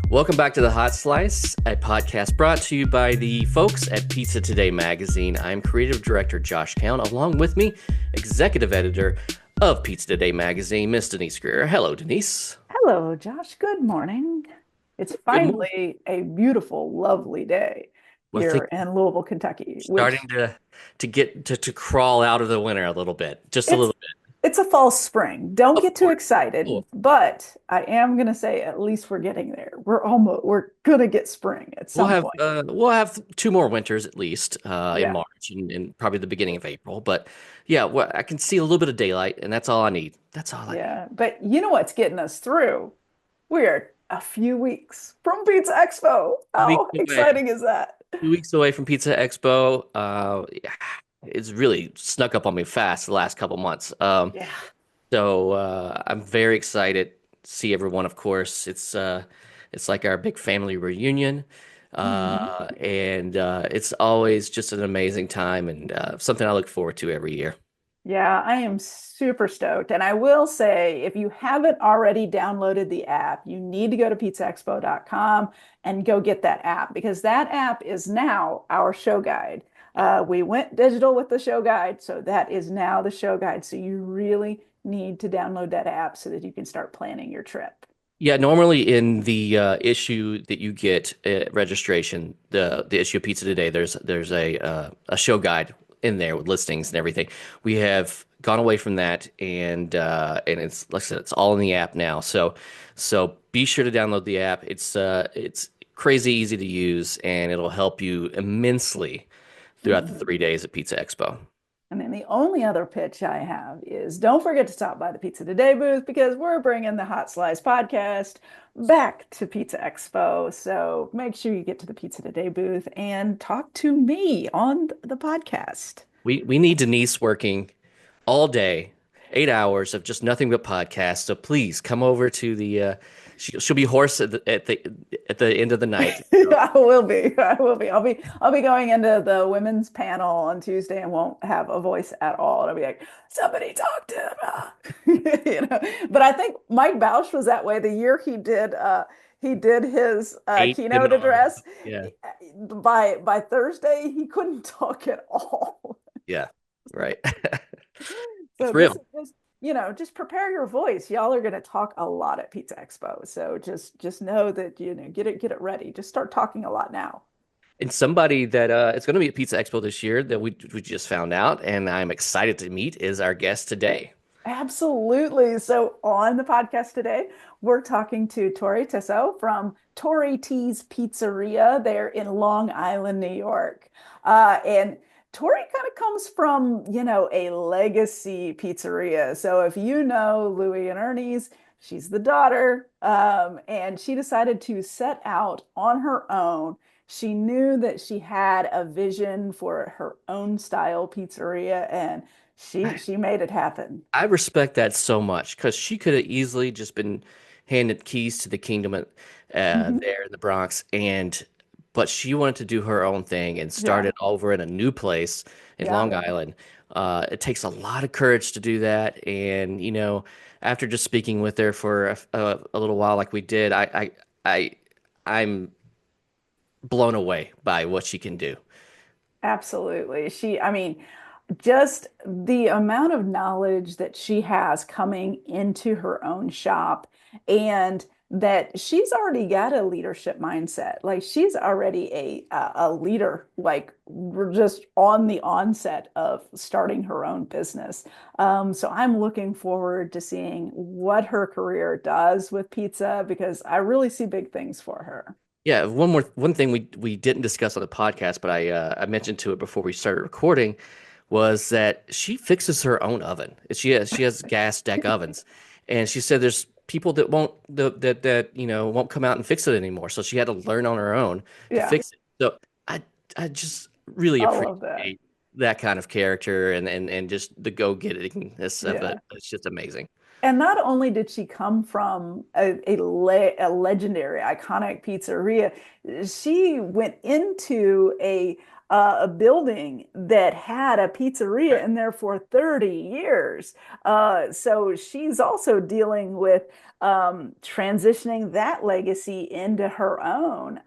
Welcome back to The Hot Slice, a podcast brought to you by the folks at Pizza Today magazine. I'm creative director Josh Count. Along with me, executive editor of Pizza Today magazine, Miss Denise Greer. Hello, Denise. Hello, Josh. Good morning. It's Good morning. finally a beautiful, lovely day Well, I think here in Louisville, Kentucky, starting which to get to crawl out of the winter a little bit, just a it's little bit. it's a false spring. Don't Of get too course. excited, Oh, but I am gonna say at least we're getting there. We're gonna get spring at We'll some have point. uh, we'll have two more winters at least in Yeah. March and probably the beginning of April. But yeah, well, I can see a little bit of daylight, and that's all I need. That's all I need. Yeah. But you know what's getting us through? We're a few weeks from Pizza Expo. 2 weeks How away. exciting is that? 2 weeks away from Pizza Expo. Yeah, it's really snuck up on me fast the last couple months. Yeah. So I'm very excited to see everyone. Of course, it's like our big family reunion, Mhm. and it's always just an amazing time and something I look forward to every year. Yeah, I am super stoked. And I will say, if you haven't already downloaded the app, you need to go to pizzaexpo.com and go get that app because that app is now our show guide. We went digital with the show guide, so that is now the show guide. So you really need to download that app so that you can start planning your trip. Yeah, normally in the issue that you get at registration, the issue of Pizza Today, there's a show guide in there with listings and everything. We have gone away from that, and it's like I said, it's all in the app now. So be sure to download the app. It's crazy easy to use, and it'll help you immensely throughout the Mhm. 3 days at Pizza Expo. And then the only other pitch I have is don't forget to stop by the Pizza Today booth because we're bringing the Hot Slice podcast back to Pizza Expo. So make sure you get to the Pizza Today booth and talk to me on the podcast. We need Denise working all day, 8 hours of just nothing but podcasts. So please come over to she'll be hoarse at the end of the night. So, I will be. I will be. I'll be going into the women's panel on Tuesday and won't have a voice at all. And I'll be like, somebody talk to him. But I think Mike Bausch was that way the year he did his eight keynote dinner. address. Yeah, By Thursday, he couldn't talk at all. yeah, right. So It's this real. is just prepare your voice. Y'all are going to talk a lot at Pizza Expo. So just know that get it ready. Just start talking a lot now. And somebody that it's going to be at Pizza Expo this year that we just found out, and I'm excited to meet is our guest today. Absolutely. So on the podcast today, we're talking to Tori Tiso from Tori T's Pizzeria there in Long Island, New York. And Tori kind of comes from, a legacy pizzeria. So if you know Louie and Ernie's, she's the daughter, and she decided to set out on her own. She knew that she had a vision for her own style pizzeria, and she made it happen. I respect that so much because she could have easily just been handed keys to the kingdom Mhm. there in the Bronx, and but she wanted to do her own thing and Yeah, started over in a new place in yeah, Long Island. It takes a lot of courage to do that, and after just speaking with her for a little while, like we did, I I'm blown away by what she can do. absolutely. I mean, just the amount of knowledge that she has coming into her own shop and that she's already got a leadership mindset. Like she's already a leader, like we're just on the onset of starting her own business. So I'm looking forward to seeing what her career does with pizza because I really see big things for her. Yeah, one thing we didn't discuss on the podcast, but I mentioned to it before we started recording, was that she fixes her own oven. She has gas deck ovens, and she said there's people that won't that won't come out and fix it anymore. So she had to learn on her own to Yeah, fix it. So I just really I love that. appreciate that kind of character and just the go-gettingness of it. Yeah. It's just amazing. And not only did she come from a legendary, iconic pizzeria, she went into a building that had a pizzeria in there for 30 years. So she's also dealing with transitioning that legacy into her own.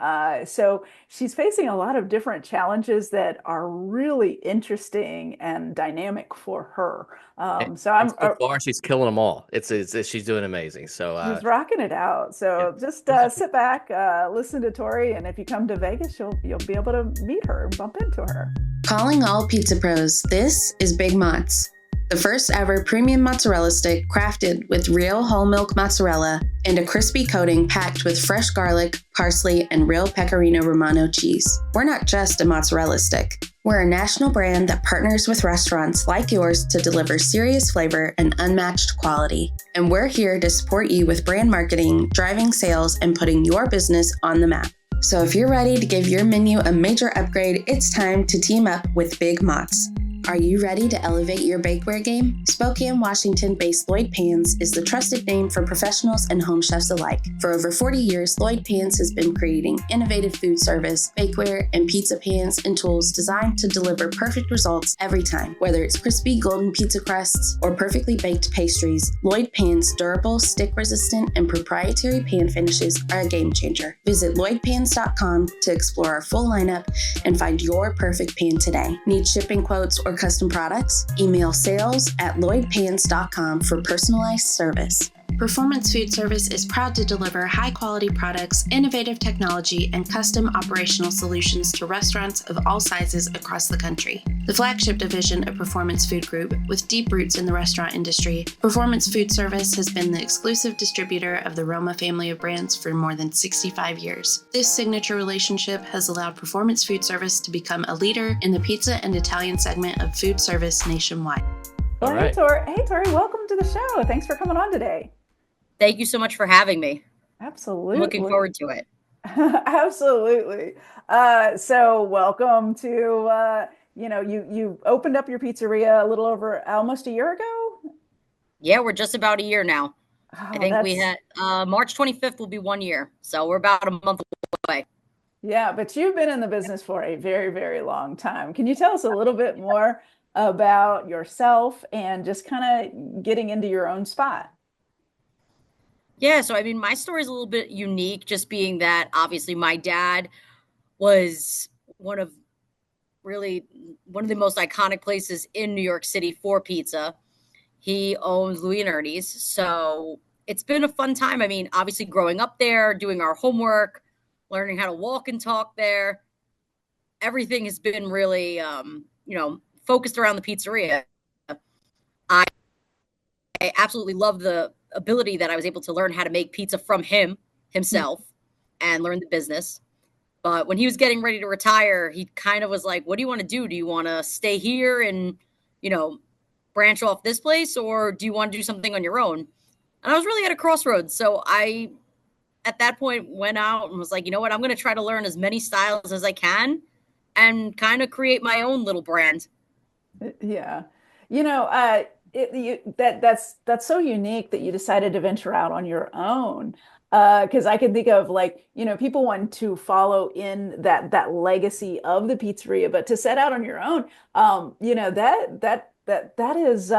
So she's facing a lot of different challenges that are really interesting and dynamic for her. And, So and I'm so far, she's killing them all. She's doing amazing. So She's rocking it out. yeah. So just sit back, listen to Tori, and if you come to Vegas, you'll be able to meet her and bump into her. Calling all pizza pros, this is Big Mott's, the first ever premium mozzarella stick crafted with real whole milk mozzarella and a crispy coating packed with fresh garlic, parsley, and real pecorino romano cheese. We're not just a mozzarella stick. We're a national brand that partners with restaurants like yours to deliver serious flavor and unmatched quality. And we're here to support you with brand marketing, driving sales, and putting your business on the map. So if you're ready to give your menu a major upgrade, it's time to team up with Big Mott's. Are you ready to elevate your bakeware game? Spokane, Washington-based Lloyd Pans is the trusted name for professionals and home chefs alike. For over 40 years, Lloyd Pans has been creating innovative food service, bakeware, and pizza pans and tools designed to deliver perfect results every time. Whether it's crispy golden pizza crusts or perfectly baked pastries, Lloyd Pans' durable, stick-resistant, and proprietary pan finishes are a game changer. Visit lloydpans.com to explore our full lineup and find your perfect pan today. Need shipping quotes or custom products? Email sales@lloydpans.com for personalized service. Performance Food Service is proud to deliver high-quality products, innovative technology, and custom operational solutions to restaurants of all sizes across the country. The flagship division of Performance Food Group, with deep roots in the restaurant industry, Performance Food Service has been the exclusive distributor of the Roma family of brands for more than 65 years. This signature relationship has allowed Performance Food Service to become a leader in the pizza and Italian segment of food service nationwide. Well, hey, Tori. Hey, Tori, welcome to the show. Thanks for coming on today. Thank you so much for having me. Absolutely. I'm looking forward to it. Absolutely. So welcome to, you opened up your pizzeria a little over almost a year ago. Yeah, we're just about a year now. Oh, I think we had March 25th will be 1 year. So we're about a month away. Yeah, but you've been in the business for a very, very long time. Can you tell us a little bit more about yourself and just kind of getting into your own spot? Yeah, so I mean, my story is a little bit unique, just being that obviously my dad was one of one of the most iconic places in New York City for pizza. He owns Louie and Ernie's. So it's been a fun time. I mean, obviously growing up there, doing our homework, learning how to walk and talk there. Everything has been really, focused around the pizzeria. I absolutely love the ability that I was able to learn how to make pizza from himself and learn the business. But when he was getting ready to retire, he kind of was like, what do you want to do? Do you want to stay here and, branch off this place, or do you want to do something on your own? And I was really at a crossroads. So I, at that point, went out and was like, you know what? I'm going to try to learn as many styles as I can and kind of create my own little brand. Yeah. That's so unique that you decided to venture out on your own. Because I can think of people want to follow in that legacy of the pizzeria, but to set out on your own, that is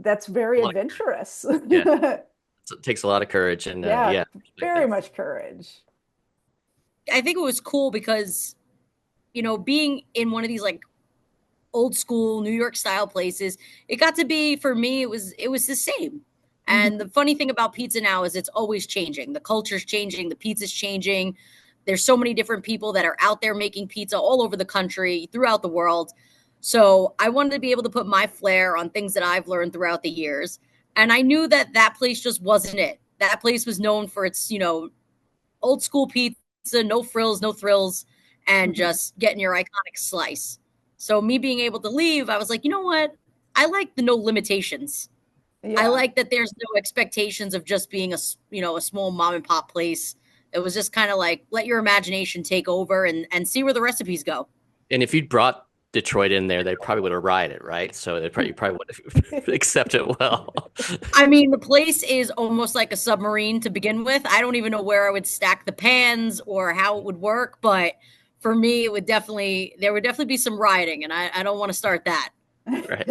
that's very adventurous. Yeah. So it takes a lot of courage and Yeah, very much courage. I think it was cool because, being in one of these old school New York style places, it got to be, for me, it was the same. And the funny thing about pizza now is it's always changing. The culture's changing, the pizza's changing. There's so many different people that are out there making pizza all over the country, throughout the world. So I wanted to be able to put my flair on things that I've learned throughout the years. And I knew that place just wasn't it. That place was known for its, old school pizza, no frills, no thrills, and just getting your iconic slice. So me being able to leave, I was like, you know what? I like the no limitations. Yeah. I like that there's no expectations of just being a small mom and pop place. It was just kind of like, let your imagination take over and see where the recipes go. And if you'd brought Detroit in there, they probably would have rioted, right? So you probably would have accepted it well. I mean, the place is almost like a submarine to begin with. I don't even know where I would stack the pans or how it would work, but for me, there would definitely be some rioting, and I don't want to start that. Right.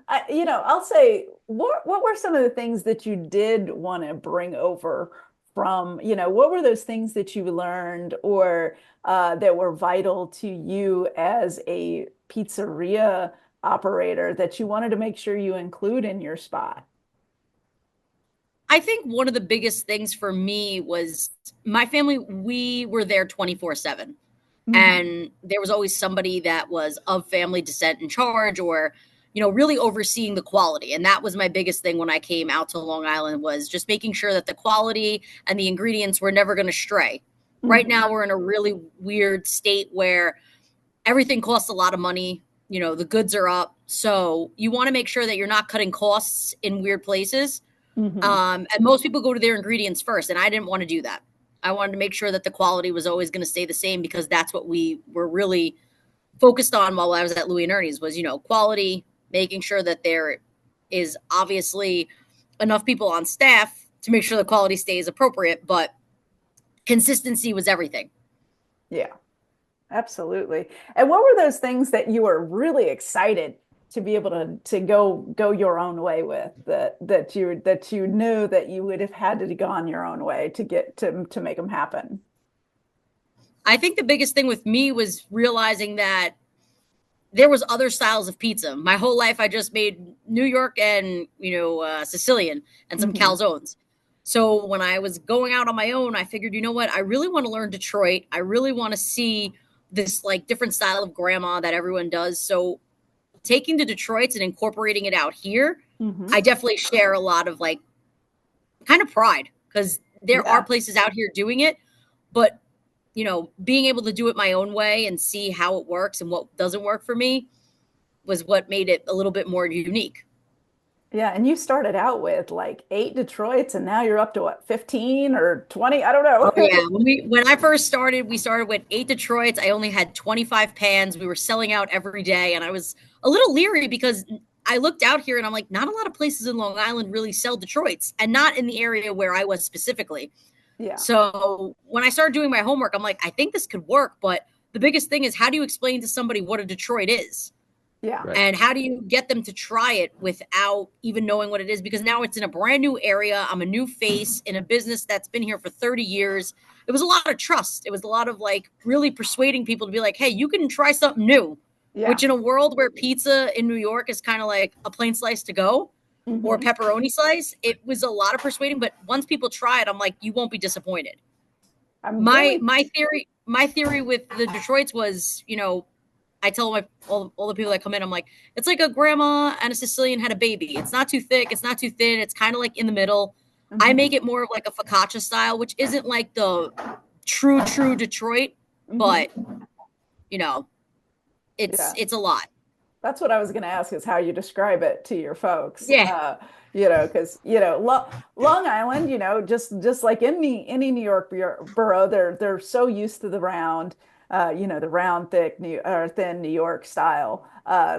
I'll say, what were some of the things that you did want to bring over from, what were those things that you learned or that were vital to you as a pizzeria operator that you wanted to make sure you include in your spot? I think one of the biggest things for me was my family, we were there 24/7. Mhm. And there was always somebody that was of family descent in charge or, really overseeing the quality. And that was my biggest thing when I came out to Long Island was just making sure that the quality and the ingredients were never going to stray. Right Mhm. now, we're in a really weird state where everything costs a lot of money. The goods are up. So you want to make sure that you're not cutting costs in weird places. Mhm. And most people go to their ingredients first. And I didn't want to do that. I wanted to make sure that the quality was always going to stay the same because that's what we were really focused on while I was at Louie and Ernie's was, quality, making sure that there is obviously enough people on staff to make sure the quality stays appropriate, but consistency was everything. Yeah. Absolutely. And what were those things that you were really excited to be able to go your own way with that you knew that you would have had to go on your own way to get to make them happen? I think the biggest thing with me was realizing that there was other styles of pizza. My whole life, I just made New York and Sicilian and some Hmm. calzones. So when I was going out on my own, I figured, you know what? I really want to learn Detroit. I really want to see this like different style of grandma that everyone does. So taking the Detroits and incorporating it out here, Hmm. I definitely share a lot of like kind of pride because there are Yeah. places out here doing it, but being able to do it my own way and see how it works and what doesn't work for me was what made it a little bit more unique. Yeah. And you started out with like 8 Detroits and now you're up to what, 15 or 20? I don't Oh know. yeah, when I first started, we started with 8 Detroits. I only had 25 pans. We were selling out every day, and I was a little leery because I looked out here and I'm like, not a lot of places in Long Island really sell Detroits, and not in the area where I was specifically. Yeah. So when I started doing my homework, I'm like, I think this could work, but the biggest thing is how do you explain to somebody what a Detroit is? Yeah. Right. And how do you get them to try it without even knowing what it is? Because now it's in a brand new area. I'm a new face in a business that's been here for 30 years. It was a lot of trust. It was a lot of like really persuading people to be like, hey, you can try something new, Yeah. which in a world where pizza in New York is kind of like a plain slice to go or a Hmm. pepperoni slice, it was a lot of persuading. But once people try it, I'm like, you won't be disappointed. I'm My really, my theory with the Detroits was, I tell all the people that come in, I'm like, it's like a grandma and a Sicilian had a baby. It's not too thick, it's not too thin, it's kind of like in the middle. I mhm, make it more of like a focaccia style, which isn't like the true Detroit, mhm. but you know, it's Yeah. it's a lot. That's what I was going to ask is how you describe it to your folks. Yeah. Because Long Island, just like any New York borough, they're so used to the round, the round, thick New or thin New York style.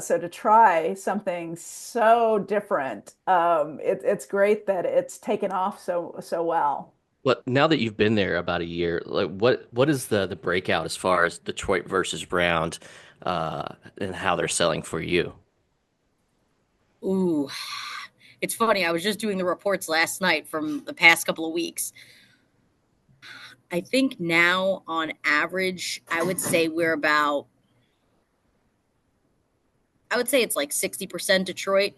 So to try something so different, it's great that it's taken off so well. But now that you've been there about a year, like what is the breakout as far as Detroit versus Round, and how they're selling for you? Ooh. It's funny. I was just doing the reports last night from the past couple of weeks. I think now on average, I would say it's like 60% Detroit.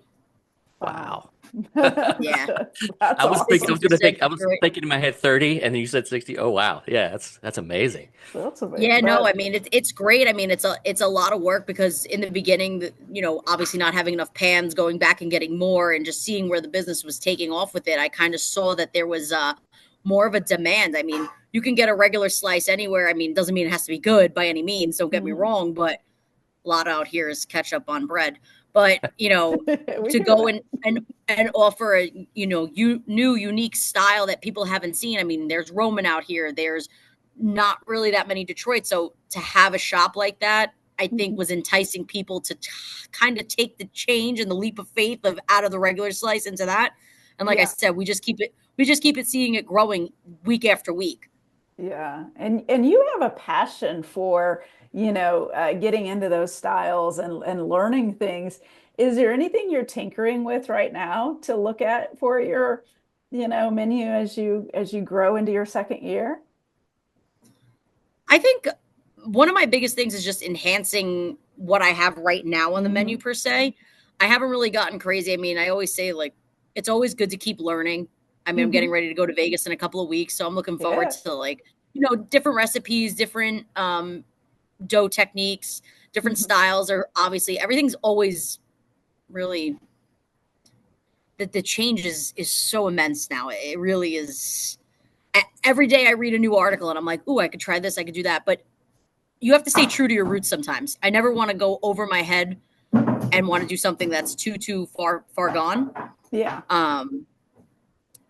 Wow. Wow. Yeah. That's I was awesome. gonna 60% think I was Detroit. thinking in my head 30 and then you said 60. Oh wow. Yeah, that's amazing. That's amazing. Yeah, no, I That, mean it's great. I mean it's a lot of work because in the beginning, obviously not having enough pans, going back and getting more, and just seeing where the business was taking off with it, I kind of saw that there was more of a demand. I mean, you can get a regular slice anywhere. I mean, doesn't mean it has to be good by any means. Don't get me mhm. wrong, but a lot out here is ketchup on bread. But We to hear go that. and offer a new unique style that people haven't seen. I mean, there's Roman out here. There's not really that many Detroit. So to have a shop like that, I think Mhm. was enticing people to kind of take the change and the leap of faith of out of the regular slice into that. And like I Yeah. said, we just keep it seeing it growing week after week. Yeah. And you have a passion for, getting into those styles and learning things. Is there anything you're tinkering with right now to look at for your, menu as you grow into your second year? I think one of my biggest things is just enhancing what I have right now on the menu Hmm. per se. I haven't really gotten crazy. I mean, I always say like it's always good to keep learning. I mean, I'm getting Hmm. ready to go to Vegas in a couple of weeks, so I'm looking forward Yes. to like, different recipes, different dough techniques, different Hmm. styles are obviously everything's always really the change is so immense now. It really is. Every day I read a new article and I'm like, "Ooh, I could try this, I could do that." But you have to stay true to your roots sometimes. I never want to go over my head and want to do something that's too far gone. Yeah. Um,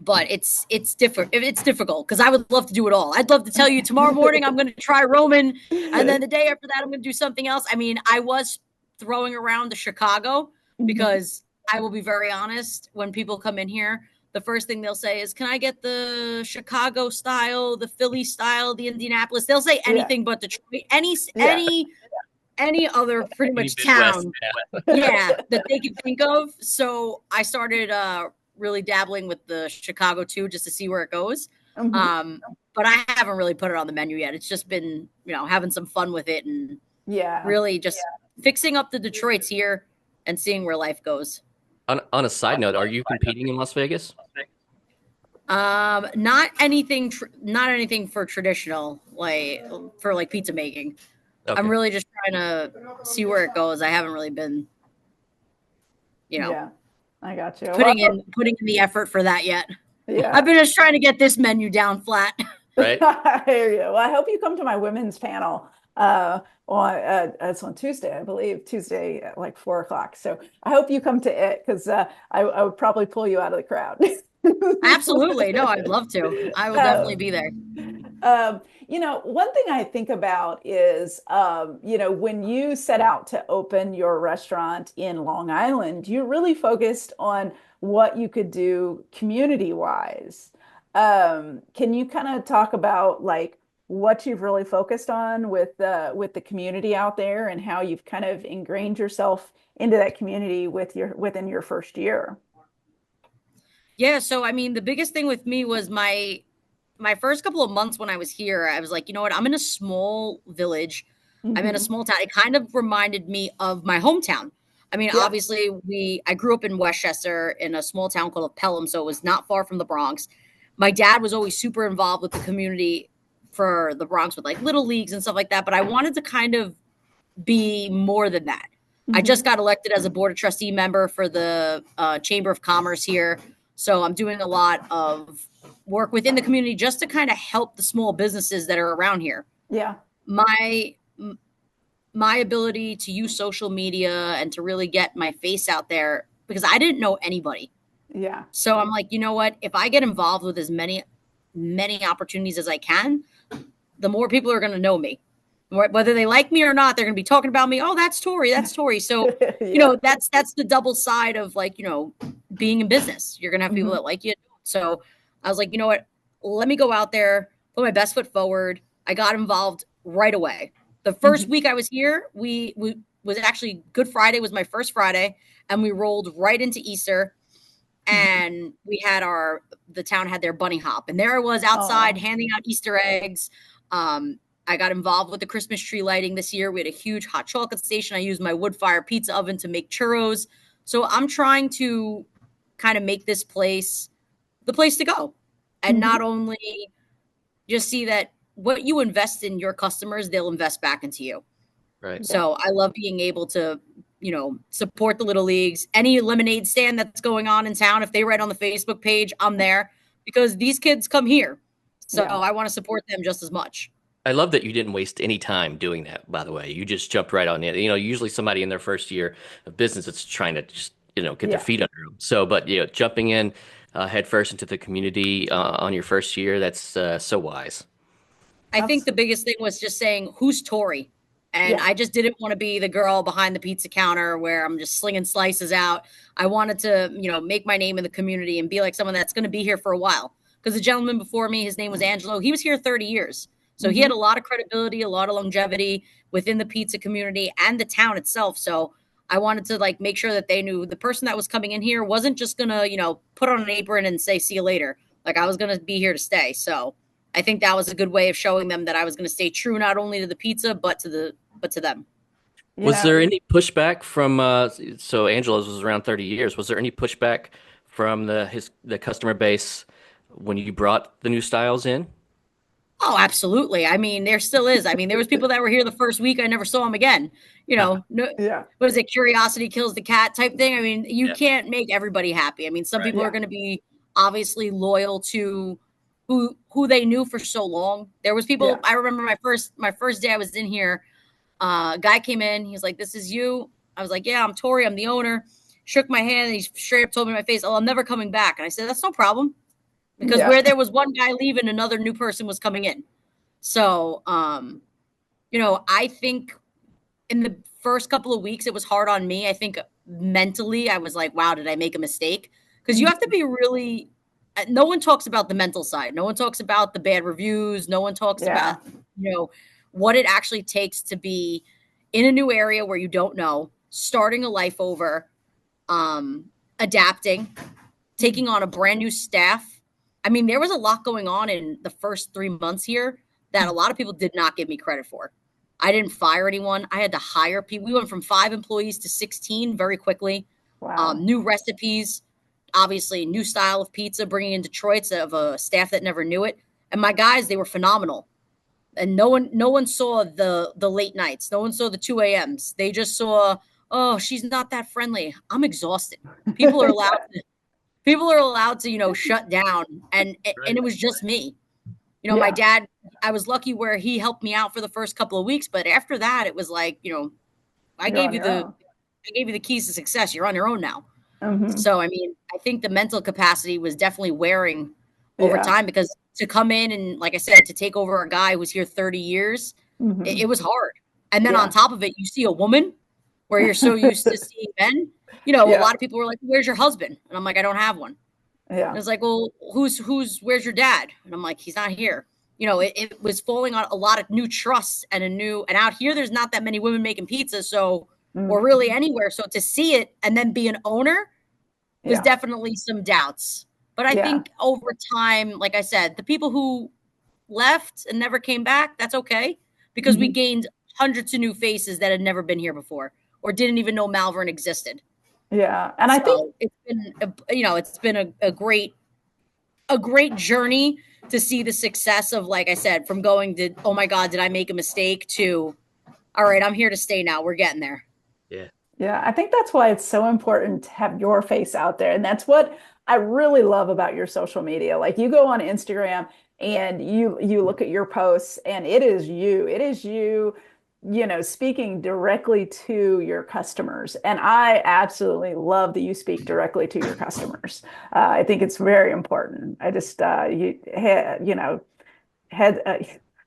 but it's different. It's difficult because I would love to do it all. I'd love to tell you tomorrow morning I'm going to try Roman, and then the day after that I'm going to do something else. I mean, I was throwing around the Chicago Hmm. because I will be very honest. When people come in here, the first thing they'll say is, "Can I get the Chicago style, the Philly style, the Indianapolis?" They'll say Yeah. anything but Detroit. Any Yeah. any any other pretty Any much Midwest. town, yeah, that they can think of. So I started really dabbling with the Chicago too, just to see where it goes. Hmm. Um, but I haven't really put it on the menu yet. It's just been, having some fun with it and Yeah. really just fixing up the Detroits here and seeing where life goes. On a side note, are you competing in Las Vegas? Not anything for traditional, like for like pizza making. I'm Okay. really just trying to see where it goes. I haven't really been, you know, Yeah. I got you. putting Well, in the effort for that yet. I've yeah. been just trying to get this menu down flat. Right. I hear you. Well, I hope you come to my women's panel. It's on Tuesday, I believe, Tuesday at like 4 o'clock. So I hope you come to it because I would probably pull you out of the crowd. Absolutely. No, I'd love to. I will Uh, definitely be there. one thing I think about is, when you set out to open your restaurant in Long Island, you really focused on what you could do community wise. Can you kind of talk about like what you've really focused on with the community out there and how you've kind of ingrained yourself into that community within your first year? Yeah, so I mean, the biggest thing with me was my first couple of months when I was here, I was like, you know what? I'm in a small village. I'm in a Hmm. small town. It kind of reminded me of my hometown. I mean, Yeah. obviously, I grew up in Westchester in a small town called Pelham, so it was not far from the Bronx. My dad was always super involved with the community for the Bronx with like little leagues and stuff like that, but I wanted to kind of be more than that. I just Hmm. got elected as a board of trustee member for the Chamber of Commerce here. So I'm doing a lot of work within the community just to kind of help the small businesses that are around here. Yeah. My my ability to use social media and to really get my face out there because I didn't know anybody. Yeah. So I'm like, you know what? If I get involved with as many opportunities as I can, the more people are going to know me. Whether they like me or not, they're going to be talking about me. Oh, that's Tori. That's Tori. So, Yeah. that's the double side of like, being in business. You're going to have people Hmm. that like you. So I was like, you know what? Let me go out there, put my best foot forward. I got involved right away. The first Hmm. week I was here, we was actually Good Friday was my first Friday, and we rolled right into Easter, Hmm. and the town had their bunny hop, and there I was outside Oh. handing out Easter eggs. I got involved with the Christmas tree lighting this year. We had a huge hot chocolate station. I used my wood fire pizza oven to make churros. So I'm trying to kind of make this place the place to go, and not Hmm. only just see that what you invest in your customers, they'll invest back into you. Right. Yeah. So I love being able to, support the little leagues. Any lemonade stand that's going on in town, if they write on the Facebook page, I'm there because these kids come here. So Yeah. I want to support them just as much. I love that you didn't waste any time doing that, by the way. You just jumped right on it. Usually somebody in their first year of business is trying to just, get their Yeah. feet under them. So, but, jumping in head first into the community on your first year, that's so wise. I think the Absolutely. biggest thing was just saying, who's Tori? And Yeah. I just didn't want to be the girl behind the pizza counter where I'm just slinging slices out. I wanted to, make my name in the community and be like someone that's going to be here for a while because the gentleman before me, his name was Angelo. He was here 30 years. So he had a lot of credibility, a lot of longevity within the pizza community and the town itself. So I wanted to like make sure that they knew the person that was coming in here wasn't just gonna, put on an apron and say, see you later. Like I was gonna be here to stay. So I think that was a good way of showing them that I was gonna stay true not only to the pizza, but to them. Was there any pushback from so Angelo's was around 30 years. Was there any pushback from the customer base when you brought the new styles in? Oh, absolutely. I mean, there still is. I mean, there was people that were here the first week. I never saw them again. No, Yeah. what is it? Curiosity kills the cat type thing. I mean, you Yeah. can't make everybody happy. I mean, some people are going to be obviously loyal to who they knew for so long. There was people. I remember my first day I was in here. Guy came in. He's like, "This is you." I was like, "Yeah, I'm Tori. I'm the owner." Shook my hand. And he straight up told me in my face, "Oh, I'm never coming back." And I said, "That's no problem." Because where there was one guy leaving, another new person was coming in. So, I think in the first couple of weeks, it was hard on me. I think mentally, I was like, wow, did I make a mistake? Because you have to be really, no one talks about the mental side. No one talks about the bad reviews. No one talks about, what it actually takes to be in a new area where you don't know, starting a life over, adapting, taking on a brand new staff. I mean, there was a lot going on in the first 3 months here that a lot of people did not give me credit for. I didn't fire anyone. I had to hire people. We went from 5 employees to 16 very quickly. Wow. New recipes, obviously new style of pizza, bringing in Detroit's of a staff that never knew it. And my guys, they were phenomenal. And no one saw the late nights. No one saw the 2 a.m.s. They just saw, oh, she's not that friendly. I'm exhausted. People are allowed to shut down. And it was just me. My dad, I was lucky where he helped me out for the first couple of weeks, but after that, it was like, I gave you the keys to success. You're on your own now. So, I mean, I think the mental capacity was definitely wearing over time because to come in and, like I said, to take over a guy who was here 30 years, it was hard. And then on top of it, you see a woman where you're so used to seeing men. A lot of people were like, "Where's your husband?" And I'm like, "I don't have one." Yeah. And it's like, "Well, where's your dad?" And I'm like, "He's not here." It was falling on a lot of new trusts and out here, there's not that many women making pizza. So, or really anywhere. So to see it and then be an owner was definitely some doubts. But I think over time, like I said, the people who left and never came back, that's okay. Because we gained hundreds of new faces that had never been here before or didn't even know Malvern existed. Yeah. And I think it's been a great journey to see the success of, like I said, from going to, oh my God, did I make a mistake, to, all right, I'm here to stay now. We're getting there. Yeah. Yeah, I think that's why it's so important to have your face out there. And that's what I really love about your social media. Like you go on Instagram and you look at your posts and it is you, speaking directly to your customers. And I absolutely love that you speak directly to your customers. I think it's very important. I just,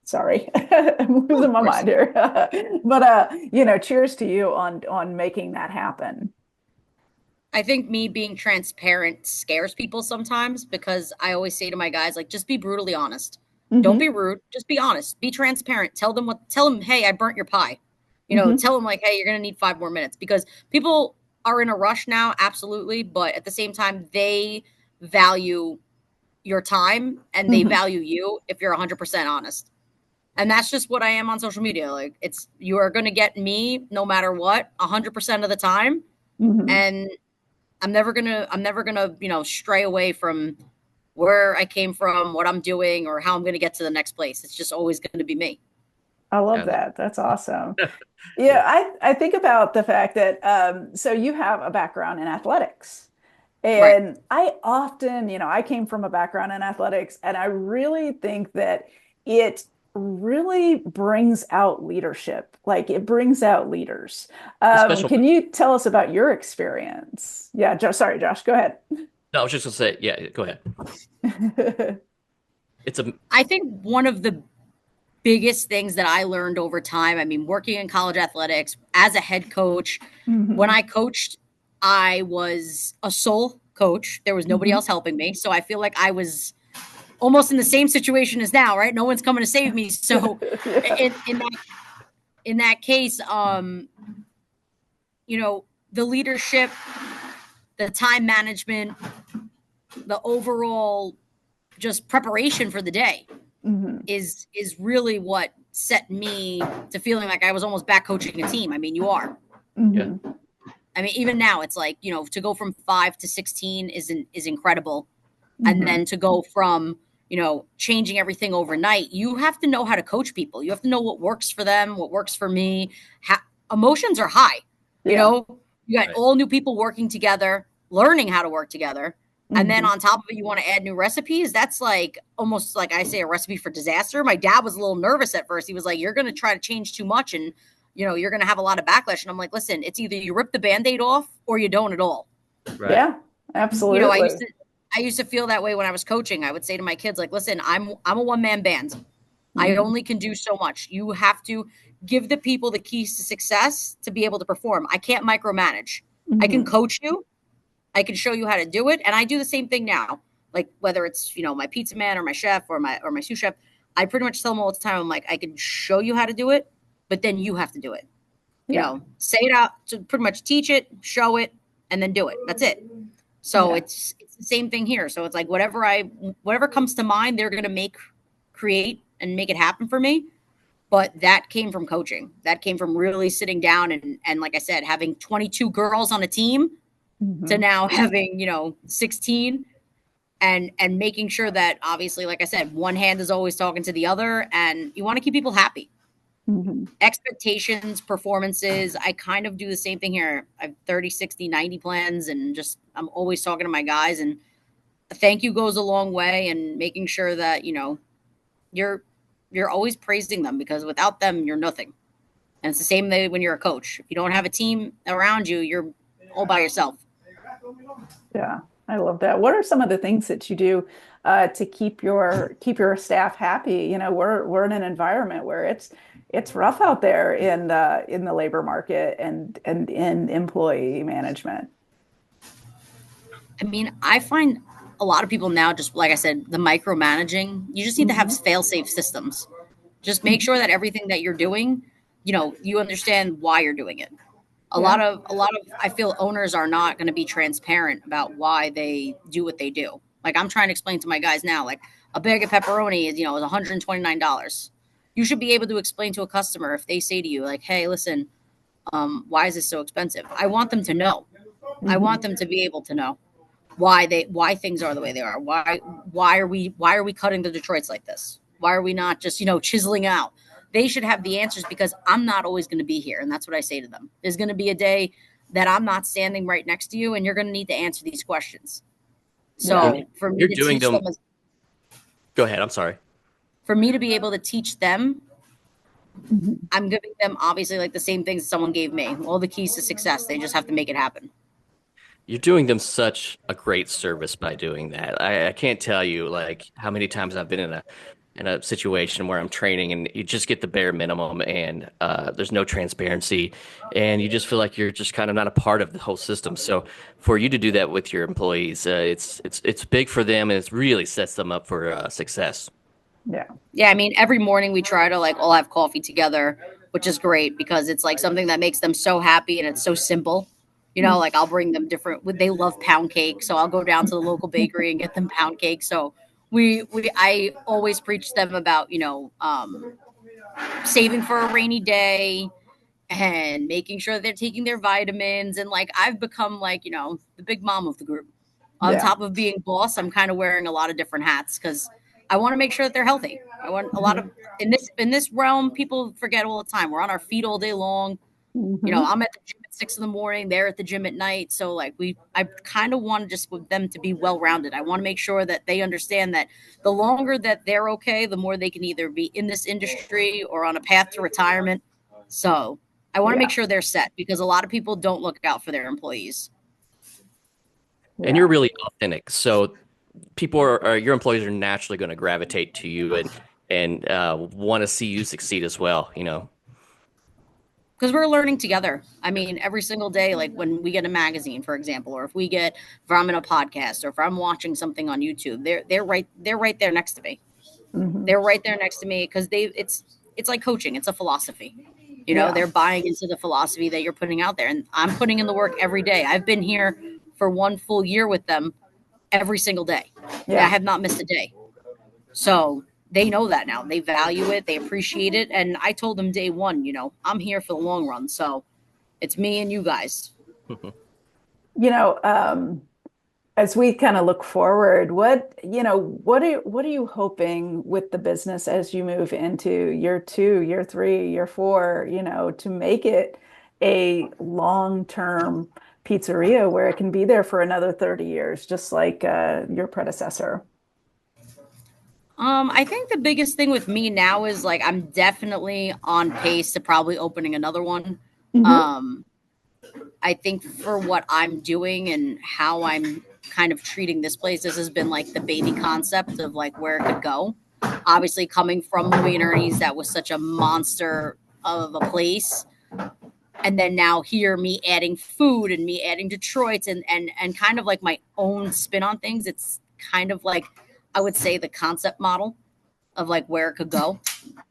sorry, I'm losing my mind here. But cheers to you on making that happen. I think me being transparent scares people sometimes because I always say to my guys, like, just be brutally honest. Don't be rude. Just be honest. Be transparent. Tell them, hey, I burnt your pie. Tell them like, hey, you're going to need 5 more minutes, because people are in a rush now. Absolutely. But at the same time, they value your time and they value you if you're 100% honest. And that's just what I am on social media. Like you are going to get me no matter what, 100% of the time. And I'm never gonna, stray away from where I came from, what I'm doing, or how I'm gonna get to the next place. It's just always gonna be me. I love that. That's awesome. Yeah, I think about the fact that so you have a background in athletics. And I often, I came from a background in athletics, and I really think that it really brings out leadership. Like it brings out leaders. Can you tell us about your experience? Yeah, sorry, Josh, go ahead. No, I was just gonna say, yeah, go ahead. I think one of the biggest things that I learned over time, I mean, working in college athletics as a head coach, when I coached, I was a sole coach. There was nobody else helping me. So I feel like I was almost in the same situation as now, right? No one's coming to save me. So Yeah. in that case, the leadership, the time management, the overall just preparation for the day is really what set me to feeling like I was almost back coaching a team. I mean, you are. Yeah. I mean, even now it's like, to go from 5 to 16 is incredible. And then to go from, changing everything overnight, you have to know how to coach people. You have to know what works for them, what works for me. Emotions are high. You got all new people working together, learning how to work together. And then on top of it, you want to add new recipes. That's like almost like I say a recipe for disaster. My dad was a little nervous at first. He was like, you're going to try to change too much and, you're going to have a lot of backlash. And I'm like, listen, it's either you rip the Band-Aid off or you don't at all. Right. Yeah, absolutely. I used to feel that way when I was coaching. I would say to my kids, like, listen, I'm a one-man band. I only can do so much. You have to give the people the keys to success to be able to perform. I can't micromanage. I can coach you. I can show you how to do it. And I do the same thing now. Like whether it's, my pizza man or my chef or my sous chef, I pretty much tell them all the time, I'm like, I can show you how to do it, but then you have to do it. Say it out, to pretty much teach it, show it, and then do it. That's it. So it's the same thing here. So it's like whatever comes to mind, they're going to create and make it happen for me. But that came from coaching. That came from really sitting down and like I said, having 22 girls on a team to now having, 16 and making sure that obviously, like I said, one hand is always talking to the other and you want to keep people happy. Expectations, performances. I kind of do the same thing here. I have 30, 60, 90 plans and just I'm always talking to my guys and a thank you goes a long way and making sure that, you're always praising them because without them, you're nothing. And it's the same way when you're a coach. If you don't have a team around you, you're all by yourself. Yeah, I love that. What are some of the things that you do to keep your staff happy? We're in an environment where it's rough out there in the labor market and in employee management. I mean, I find a lot of people now, just like I said, the micromanaging, you just need to have fail-safe systems. Just make sure that everything that you're doing, you understand why you're doing it. A lot of I feel owners are not going to be transparent about why they do what they do. Like I'm trying to explain to my guys now, like a bag of pepperoni is, is $129. You should be able to explain to a customer if they say to you like, hey, listen, why is this so expensive? I want them to know. I want them to be able to know why things are the way they are. Why are we cutting the Detroits like this? Why are we not just, chiseling out? They should have the answers because I'm not always going to be here. And that's what I say to them. There's going to be a day that I'm not standing right next to you and you're going to need to answer these questions. So for me to teach them, go ahead. I'm sorry. For me to be able to teach them, I'm giving them obviously like the same things someone gave me. All the keys to success. They just have to make it happen. You're doing them such a great service by doing that. I can't tell you like how many times I've been in a situation where I'm training and you just get the bare minimum and there's no transparency and you just feel like you're just kind of not a part of the whole system. So for you to do that with your employees, it's big for them and it really sets them up for success. Yeah. Yeah. I mean, every morning we try to like all have coffee together, which is great because it's like something that makes them so happy and it's so simple. Like I'll bring them they love pound cake. So I'll go down to the local bakery and get them pound cake. So I always preach to them about, saving for a rainy day and making sure they're taking their vitamins. And like, I've become like, the big mom of the group. On top of being boss, I'm kind of wearing a lot of different hats because I want to make sure that they're healthy. I want a lot of, in this realm, people forget all the time. We're on our feet all day long. I'm at the gym at 6 a.m. They're at the gym at night. So like I kind of want just with them to be well-rounded. I want to make sure that they understand that the longer that they're okay, the more they can either be in this industry or on a path to retirement. So I want to make sure they're set because a lot of people don't look out for their employees. And you're really authentic. So people your employees are naturally going to gravitate to you and want to see you succeed as well, because we're learning together. I mean, every single day, like when we get a magazine, for example, or if I'm in a podcast, or if I'm watching something on YouTube, they're right there next to me. Mhm. They're right there next to me because it's like coaching. It's a philosophy. Yeah. They're buying into the philosophy that you're putting out there, and I'm putting in the work every day. I've been here for 1 full year with them every single day. Yeah. I have not missed a day. So they know that now. They value it. They appreciate it. And I told them day one, I'm here for the long run. So it's me and you guys. As we kind of look forward, what are you hoping with the business as you move into year 2, year 3, year 4, to make it a long-term pizzeria where it can be there for another 30 years, just like your predecessor? I think the biggest thing with me now is like I'm definitely on pace to probably opening another one. Mhm. I think for what I'm doing and how I'm kind of treating this place, this has been like the baby concept of like where it could go. Obviously, coming from Louie and Ernie's, that was such a monster of a place. And then now here, me adding food and me adding Detroit's and kind of like my own spin on things. It's kind of like, I would say, the concept model of like where it could go.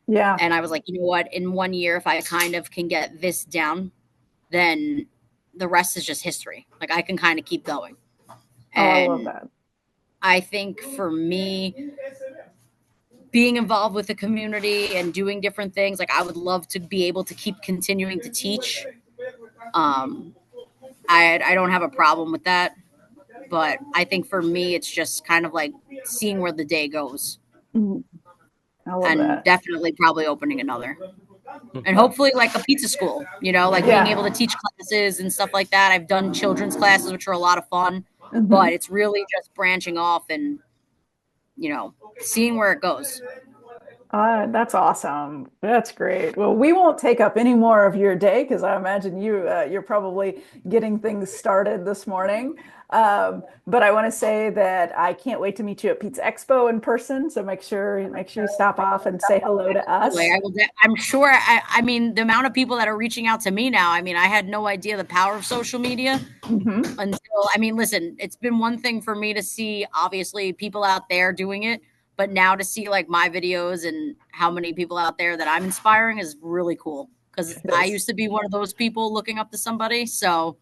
Yeah. And I was like, you know what? In 1 year, if I kind of can get this down, then the rest is just history. Like I can kind of keep going. I love And that. I think for me, being involved with the community and doing different things, like I would love to be able to keep continuing to teach. I don't have a problem with that, but I think for me, it's just kind of like seeing where the day goes, Mhm. I love and that. definitely probably opening another. And hopefully like a pizza school, like being able to teach classes and stuff like that. I've done children's classes, which are a lot of fun, but it's really just branching off and, seeing where it goes. That's awesome. That's great. Well, we won't take up any more of your day because I imagine you're probably getting things started this morning. But I want to say that I can't wait to meet you at Pizza Expo in person. So make sure you stop off and say hello to us. I will. I'm sure. I mean, the amount of people that are reaching out to me now. I mean, I had no idea the power of social media Mhm. until. I mean, listen, it's been one thing for me to see, obviously, people out there doing it, but now to see like my videos and how many people out there that I'm inspiring is really cool. Because I used to be one of those people looking up to somebody. So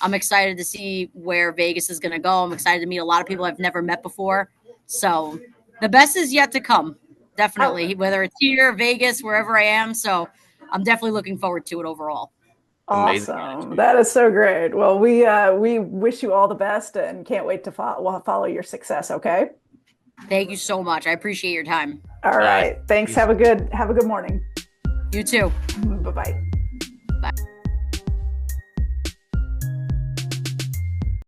I'm excited to see where Vegas is going to go. I'm excited to meet a lot of people I've never met before. So the best is yet to come. Definitely, whether it's here, Vegas, wherever I am. So I'm definitely looking forward to it overall. Amazing. Awesome. That is so great. Well, we wish you all the best and can't wait to follow your success, okay? Thank you so much. I appreciate your time. All right. Thanks. Have a good morning. You too. Bye-bye.